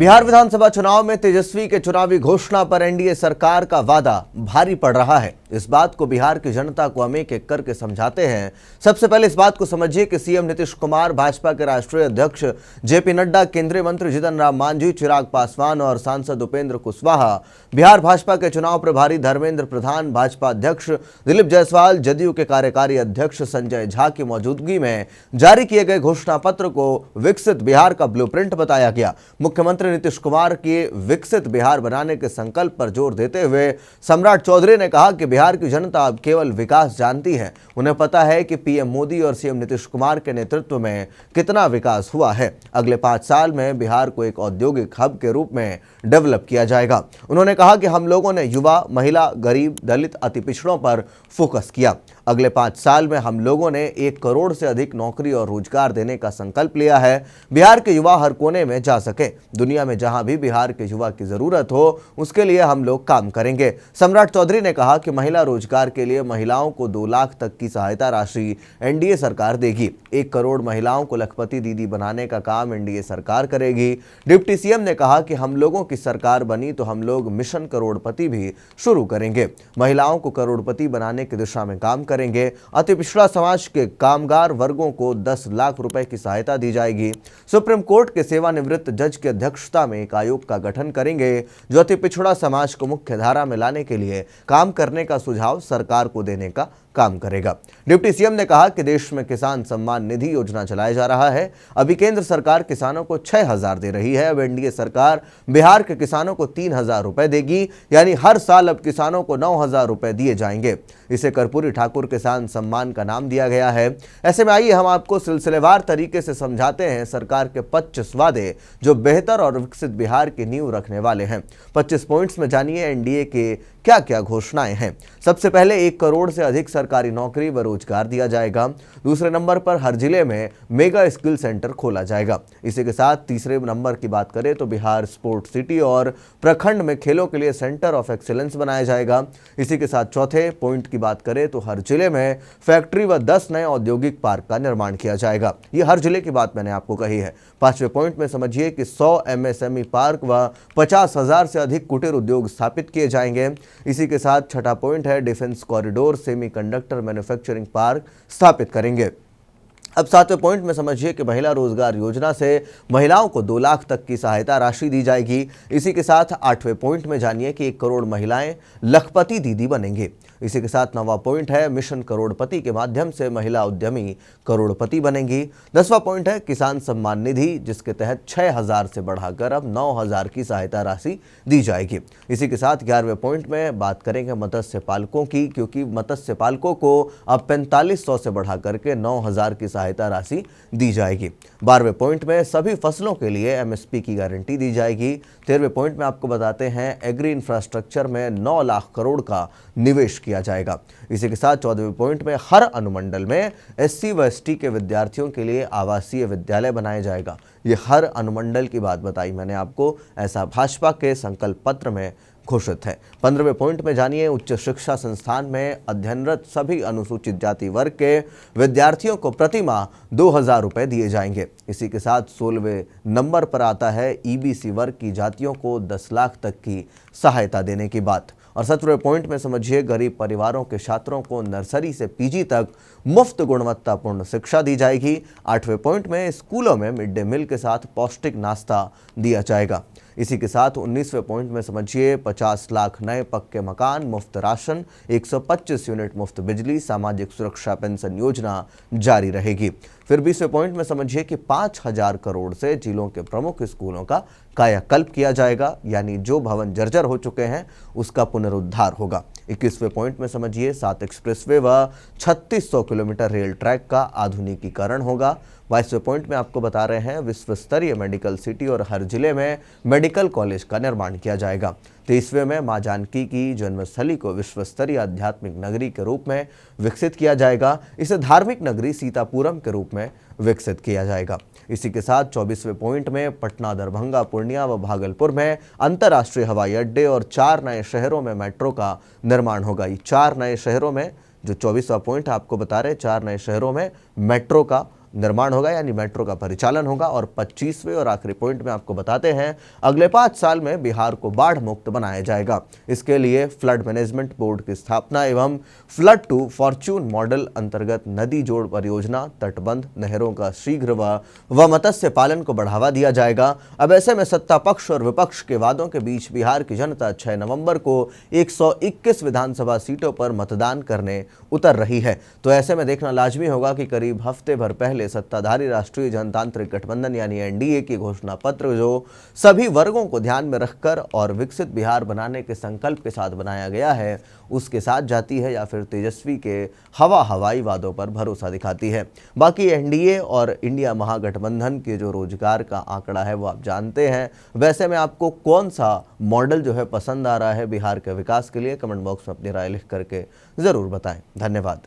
बिहार विधानसभा चुनाव में तेजस्वी के चुनावी घोषणा पर एनडीए सरकार का वादा भारी पड़ रहा है। इस बात को बिहार की जनता को हम एक एक करके समझाते हैं। सबसे पहले इस बात को समझिए कि सीएम नीतीश कुमार, भाजपा के राष्ट्रीय अध्यक्ष जेपी नड्डा, केंद्रीय मंत्री जीतन राम मांझी, चिराग पासवान और सांसद उपेंद्र कुशवाहा, बिहार भाजपा के चुनाव प्रभारी धर्मेंद्र प्रधान, भाजपा अध्यक्ष दिलीप जायसवाल, जदयू के कार्यकारी अध्यक्ष संजय झा की मौजूदगी में जारी किए गए घोषणा पत्र को विकसित बिहार का ब्लूप्रिंट बताया गया। मुख्यमंत्री नीतीश कुमार के विकसित बिहार बनाने के संकल्प पर जोर देते हुए सम्राट चौधरी ने कहा कि बिहार की जनता अब केवल विकास जानती है। उन्हें पता है कि पीएम मोदी और सीएम नीतीश कुमार के नेतृत्व में कितना विकास हुआ है। अगले 5 साल में बिहार को एक औद्योगिक हब के रूप में डेवलप किया जाएगा। उन्होंने कहा कि हम लोगों ने युवा, महिला, गरीब, दलित, अति पिछड़ों पर फोकस किया। अगले 5 साल में हम लोगों ने 1 करोड़ से अधिक नौकरी और रोजगार देने का संकल्प लिया है। बिहार के युवा हर कोने में जा सके। दुनिया में जहां भी बिहार के युवा की जरूरत हो उसके लिए हम लोग काम करेंगे। सम्राट चौधरी ने कहा कि महिला रोजगार के लिए महिलाओं को 2 लाख तक की सहायता राशि एनडीए सरकार देगी। 1 करोड़ महिलाओं को लखपति दीदी बनाने का काम एनडीए सरकार करेगी। डिप्टी सीएम ने कहा कि हम लोगों की सरकार बनी तो हम लोग मिशन करोड़पति भी शुरू करेंगे। महिलाओं को करोड़पति बनाने की दिशा में काम करेंगे। अति पिछड़ा समाज के कामगार वर्गों को 10 लाख रुपए की सहायता दी जाएगी। सुप्रीम कोर्ट के सेवानिवृत्त जज की अध्यक्षता में एक आयोग का गठन करेंगे जो अति पिछड़ा समाज को मुख्य धारा में लाने के लिए काम करने का सुझाव सरकार को देने का काम करेगा। डिप्टी सीएम ने कहा कि देश में किसान सम्मान निधि योजना चलाया जा रहा है। अभी केंद्र सरकार किसानों को 6,000 दे रही है। अब एनडीए सरकार बिहार के किसानों को 3,000 रुपए देगी, यानी हर साल अब किसानों को 9,000 रुपए दिए जाएंगे। इसे कर्पूरी ठाकुर किसान सम्मान का नाम दिया गया है। ऐसे में आइए हम आपको सिलसिलेवार तरीके से समझाते हैं सरकार के 25 वादे जो बेहतर और विकसित बिहार की नींव रखने वाले हैं। 25 पॉइंट्स में जानिए एनडीए के क्या क्या घोषणाएं हैं। सबसे पहले 1 करोड़ से अधिक सरकारी नौकरी व रोजगार दिया जाएगा। दूसरे नंबर पर हर जिले में मेगा स्किल सेंटर खोला जाएगा। इसी के साथ तीसरे नंबर की बात करें तो बिहार स्पोर्ट सिटी और प्रखंड में खेलों के लिए सेंटर ऑफ एक्सीलेंस बनाया जाएगा। इसी के साथ चौथे पॉइंट की बात करें तो हर जिले में फैक्ट्री व 10 नए औद्योगिक पार्क का निर्माण किया जाएगा। ये हर जिले की बात मैंने आपको कही है। 5वें पॉइंट में समझिए कि 100 एमएसएमई पार्क व 50,000 से अधिक कुटीर उद्योग स्थापित किए जाएंगे। इसी के साथ छठा पॉइंट है defence corridor semiconductor manufacturing park स्थापित करेंगे। अब 7वें पॉइंट में समझिए कि महिला रोजगार योजना से महिलाओं को 2 लाख तक की सहायता राशि दी जाएगी। इसी के साथ 8वें पॉइंट में जानिए कि 1 करोड़ महिलाएं लखपति दीदी बनेंगी। इसी के साथ 9वां पॉइंट है मिशन करोड़पति के माध्यम से महिला उद्यमी करोड़पति बनेंगी। 10वां पॉइंट है किसान सम्मान निधि जिसके तहत 6,000 से बढ़ाकर अब 9,000 की सहायता राशि दी जाएगी। इसी के साथ 11वें पॉइंट में बात करेंगे मत्स्य पालकों की, क्योंकि मत्स्य पालकों को अब 4500 से बढ़ाकर के 9,000 की सहायता राशि दी जाएगी। 12वें पॉइंट में सभी फसलों के लिए एमएसपी की गारंटी दी जाएगी। 13वें पॉइंट में आपको बताते हैं एग्री इंफ्रास्ट्रक्चर में 9 लाख करोड़ का निवेश किया जाएगा। इसी के साथ 14वें पॉइंट में हर अनुमंडल में एससी व एसटी के विद्यार्थियों के लिए आवासीय विद्यालय बनाया जाएगा। ये हर अनुमंडल की बात बताई मैंने आपको, ऐसा भाजपा के संकल्प पत्र में घोषित है। 15वें पॉइंट में जानिए उच्च शिक्षा संस्थान में अध्ययनरत सभी अनुसूचित जाति वर्ग के विद्यार्थियों को प्रति माह 2,000 रुपए दिए जाएंगे। इसी के साथ 16वें नंबर पर आता है ईबीसी वर्ग की जातियों को 10 लाख तक की सहायता देने की बात। और 17वें पॉइंट में समझिए गरीब परिवारों के छात्रों को नर्सरी से पीजी तक मुफ्त गुणवत्तापूर्ण शिक्षा दी जाएगी। 8वें पॉइंट में स्कूलों में मिड डे मील के साथ पौष्टिक नाश्ता दिया जाएगा। इसी के साथ 19वें पॉइंट में समझिए 50 लाख नए पक्के मकान, मुफ्त राशन, 125 यूनिट मुफ्त बिजली, सामाजिक सुरक्षा पेंशन योजना जारी रहेगी। फिर 20वें पॉइंट में समझिए कि 5,000 करोड़ से जिलों के प्रमुख स्कूलों का कायाकल्प किया जाएगा, यानी जो भवन जर्जर हो चुके हैं उसका पुनरुद्धार होगा। 21वें पॉइंट में समझिए 7 एक्सप्रेसवे व 3600 किलोमीटर रेल ट्रैक का आधुनिकीकरण होगा। 22वें पॉइंट में आपको बता रहे हैं विश्व स्तरीय मेडिकल सिटी और हर जिले में मेडिकल कॉलेज का निर्माण किया जाएगा। 23वें में मां जानकी की जन्मस्थली को विश्व स्तरीय आध्यात्मिक नगरी के रूप में विकसित किया जाएगा। इसे धार्मिक नगरी सीतापुरम के रूप में विकसित किया जाएगा। इसी के साथ 24वें पॉइंट में पटना, दरभंगा, पूर्णिया व भागलपुर में अंतर्राष्ट्रीय हवाई अड्डे और 4 नए शहरों में मेट्रो का निर्माण होगा। ये 4 नए शहरों में जो 24वां पॉइंट आपको बता रहे 4 नए शहरों में मेट्रो का निर्माण होगा, यानी मेट्रो का परिचालन होगा। और 25वें और आखिरी पॉइंट में आपको बताते हैं, अगले 5 साल में बिहार को बाढ़ मुक्त बनाया जाएगा। इसके लिए फ्लड मैनेजमेंट बोर्ड की स्थापना एवं फ्लड टू फॉर्च्यून मॉडल अंतर्गत नदी जोड़ परियोजना, तटबंध, नहरों का शीघ्र व मत्स्य पालन को बढ़ावा दिया जाएगा। अब ऐसे में सत्ता पक्ष और विपक्ष के वादों के बीच बिहार की जनता 6 नवंबर को 121 विधानसभा सीटों पर मतदान करने उतर रही है। तो ऐसे में देखना लाजमी होगा कि करीब हफ्ते भर पहले सत्ताधारी राष्ट्रीय जनतांत्रिक गठबंधन यानी एनडीए की घोषणा पत्र, जो सभी वर्गों को ध्यान में रखकर और विकसित बिहार बनाने के संकल्प के साथ बनाया गया है, उसके साथ जाती है या फिर तेजस्वी के हवाई वादों पर भरोसा दिखाती है। बाकी एनडीए और इंडिया महागठबंधन के जो रोजगार का आंकड़ा है वो आप जानते हैं। वैसे में आपको कौन सा मॉडल जो है पसंद आ रहा है बिहार के विकास के लिए, कमेंट बॉक्स में अपनी राय लिख करके जरूर बताएं। धन्यवाद।